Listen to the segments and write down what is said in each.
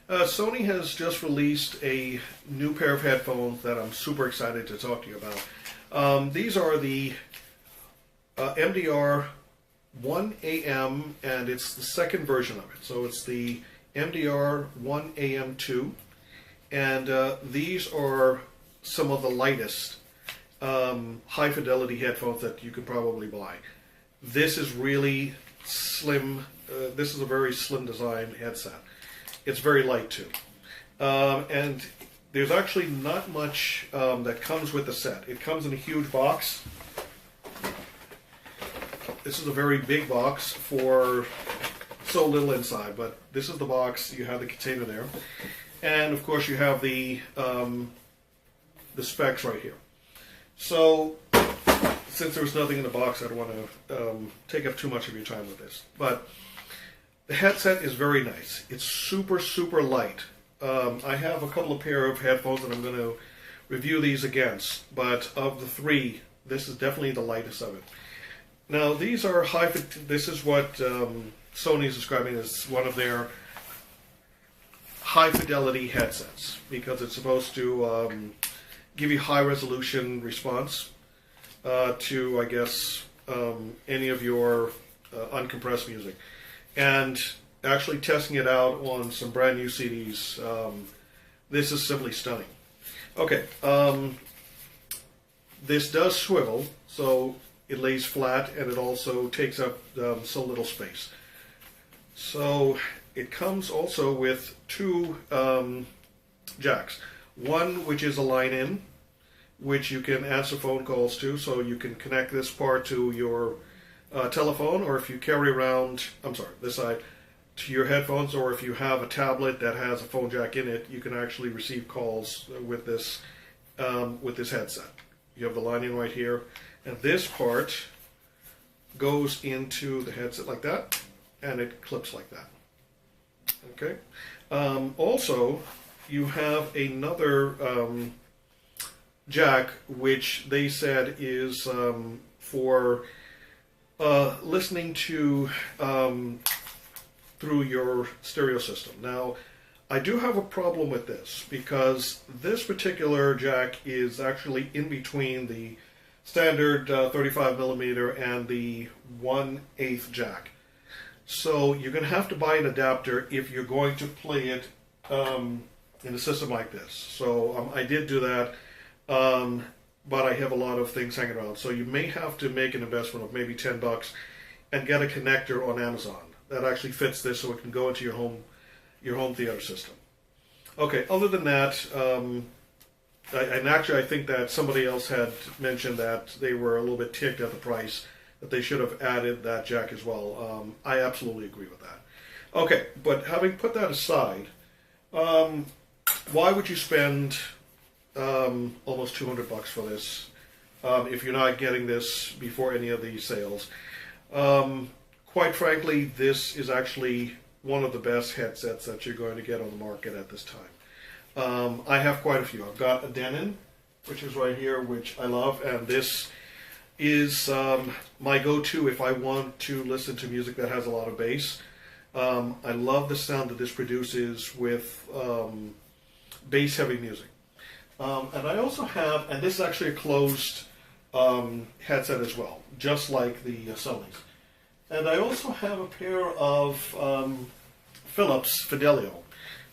Sony has just released a new pair of headphones that I'm super excited to talk to you about. These are the MDR 1AM, and it's the second version of it. So it's the MDR 1AM2, and these are some of the lightest high fidelity headphones that you could probably buy. This is really slim. This is a very slim design headset. It's very light too. And there's actually not much that comes with the set. It comes in a huge box. This is a very big box for so little inside, but this is the box. You have the container there. And of course you have the specs right here. So since there's nothing in the box, I don't want to take up too much of your time with this. But the headset is very nice. It's super, super light. I have a couple of pair of headphones that I'm going to review these against, but of the three, this is definitely the lightest of it. Now, these are this is what Sony is describing as one of their high fidelity headsets, because it's supposed to give you high resolution response to, I guess, any of your uncompressed music. And actually testing it out on some brand new CDs, this is simply stunning. Okay, this does swivel, so it lays flat, and it also takes up so little space. So it comes also with two jacks. One which is a line-in, which you can answer phone calls to, so you can connect this part to your telephone, or if you carry around, this side, to your headphones, or if you have a tablet that has a phone jack in it, you can actually receive calls with this headset. You have the line in right here, and this part goes into the headset like that, and it clips like that. Okay. Also, you have another jack, which they said is for listening to through your stereo system. Now, I do have a problem with this, because this particular jack is actually in between the standard 35mm and the 1/8 jack. So you're going to have to buy an adapter if you're going to play it in a system like this. So I did do that, but I have a lot of things hanging around. So you may have to make an investment of maybe $10 and get a connector on Amazon that actually fits this, so it can go into your home theater system. Okay, other than that, and actually I think that somebody else had mentioned that they were a little bit ticked at the price, that they should have added that jack as well. I absolutely agree with that. Okay, but having put that aside, why would you spend almost $200 for this if you're not getting this before any of these sales? Quite frankly, this is actually one of the best headsets that you're going to get on the market at this time. I have quite a few. I've got a Denon, which is right here, which I love, and this is my go-to if I want to listen to music that has a lot of bass. I love the sound that this produces with bass-heavy music. And I also have, and this is actually a closed headset as well, just like the Sony's. And I also have a pair of Philips Fidelio,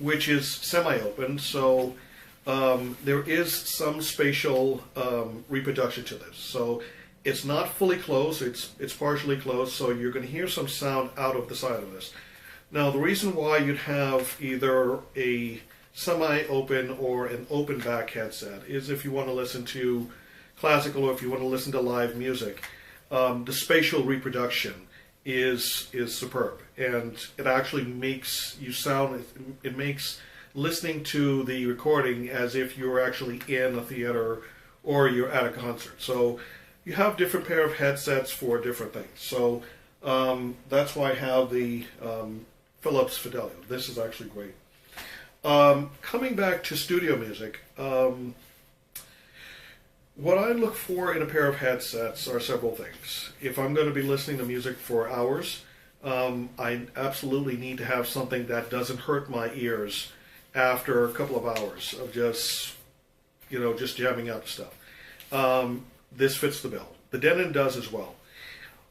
which is semi-open, so there is some spatial reproduction to this. So it's not fully closed, it's partially closed, so you're going to hear some sound out of the side of this. Now, the reason why you'd have either a semi-open or an open back headset is if you want to listen to classical, or if you want to listen to live music. The spatial reproduction is superb, and it actually makes you sound, it makes listening to the recording as if you're actually in a theater or you're at a concert. So you have different pair of headsets for different things. So that's why I have the Philips Fidelio. This is actually great. Coming back to studio music, what I look for in a pair of headsets are several things. If I'm going to be listening to music for hours, I absolutely need to have something that doesn't hurt my ears after a couple of hours of just, just jamming out stuff. This fits the bill. The Denon does as well.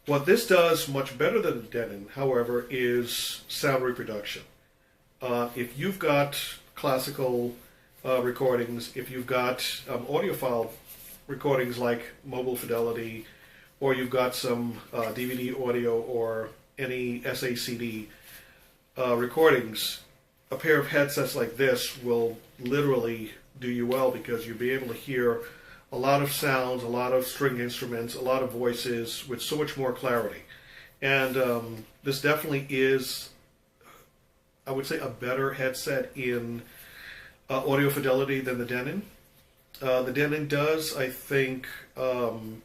What this does much better than the Denon, however, is sound reproduction. If you've got classical recordings, if you've got audiophile recordings like Mobile Fidelity, or you've got some DVD audio or any SACD recordings, a pair of headsets like this will literally do you well, because you'll be able to hear a lot of sounds, a lot of string instruments, a lot of voices with so much more clarity. And this definitely is, I would say, a better headset in audio fidelity than the Denon. The Denon does, I think,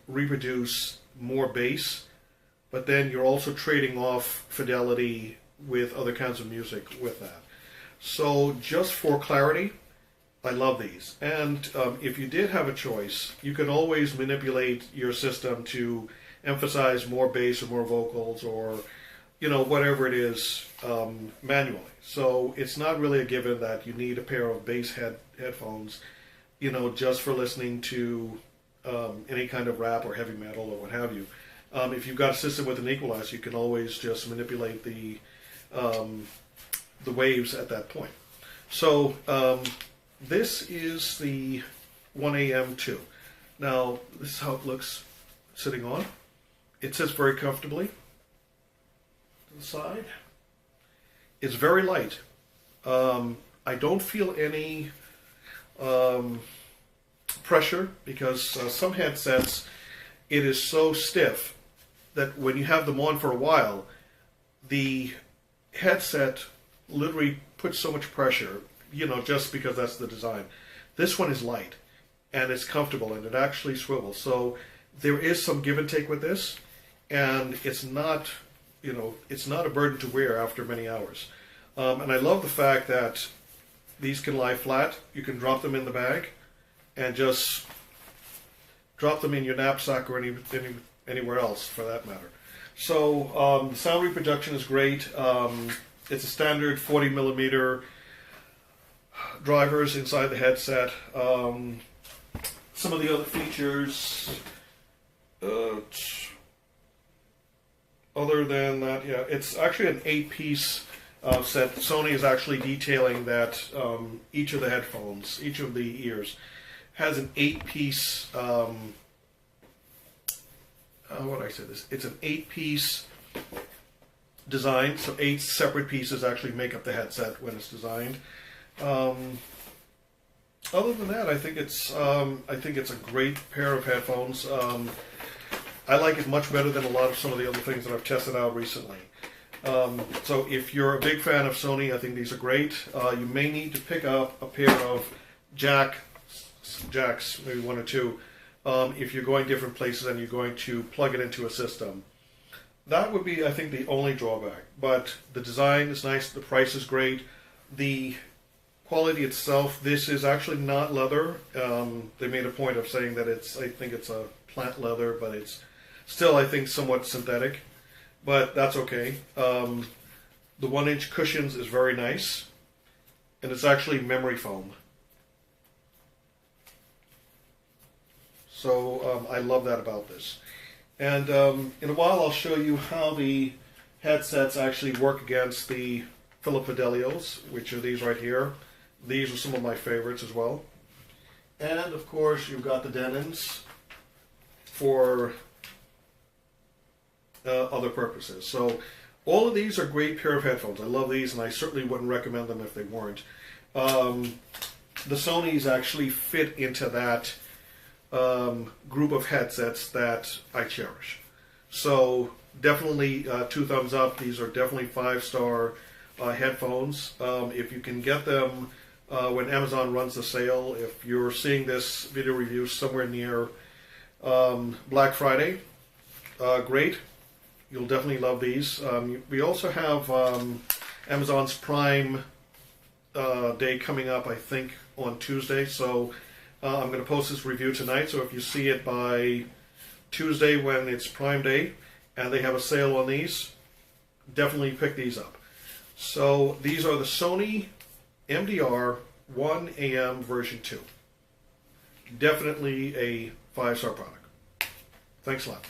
reproduce more bass, but then you're also trading off fidelity with other kinds of music with that. So just for clarity, I love these. And if you did have a choice, you can always manipulate your system to emphasize more bass or more vocals, or whatever it is, manually. So it's not really a given that you need a pair of bass headphones, just for listening to any kind of rap or heavy metal or what have you. If you've got a system with an equalizer, you can always just manipulate the waves at that point. So this is the 1AM2. Now, this is how it looks sitting on. It sits very comfortably to the side. It's very light. I don't feel any pressure, because some headsets, it is so stiff that when you have them on for a while, the headset literally puts so much pressure, just because that's the design. This one is light, and it's comfortable, and it actually swivels. So there is some give and take with this, and it's not, it's not a burden to wear after many hours. And I love the fact that these can lie flat. You can drop them in the bag, and just drop them in your knapsack or anywhere else for that matter. So the sound reproduction is great. It's a standard 40mm drivers inside the headset. Some of the other features, other than that, yeah, it's actually an 8-piece set. Sony is actually detailing that each of the headphones, each of the ears, has an 8-piece, how would I say this? It's an 8-piece design, so 8 separate pieces actually make up the headset when it's designed. Other than that, I think it's a great pair of headphones. I like it much better than a lot of some of the other things that I've tested out recently. So if you're a big fan of Sony, I think these are great. You may need to pick up a pair of jacks, maybe 1 or 2, if you're going different places and you're going to plug it into a system. That would be, I think, the only drawback. But the design is nice, the price is great, the quality itself, this is actually not leather. They made a point of saying that I think it's a plant leather, but it's still, I think, somewhat synthetic. But that's okay. The 1-inch cushions is very nice, and it's actually memory foam. So I love that about this. And in a while I'll show you how the headsets actually work against the Philip Fidelios, which are these right here. These are some of my favorites as well. And of course you've got the Denons for other purposes. So all of these are great pair of headphones. I love these, and I certainly wouldn't recommend them if they weren't. The Sonys actually fit into that group of headsets that I cherish. So definitely 2 thumbs up. These are definitely 5-star headphones. If you can get them when Amazon runs the sale, if you're seeing this video review somewhere near Black Friday, great. You'll definitely love these. We also have Amazon's Prime Day coming up, I think, on Tuesday. So I'm going to post this review tonight. So if you see it by Tuesday when it's Prime Day and they have a sale on these, definitely pick these up. So these are the Sony MDR 1AM version 2. Definitely a 5-star product. Thanks a lot.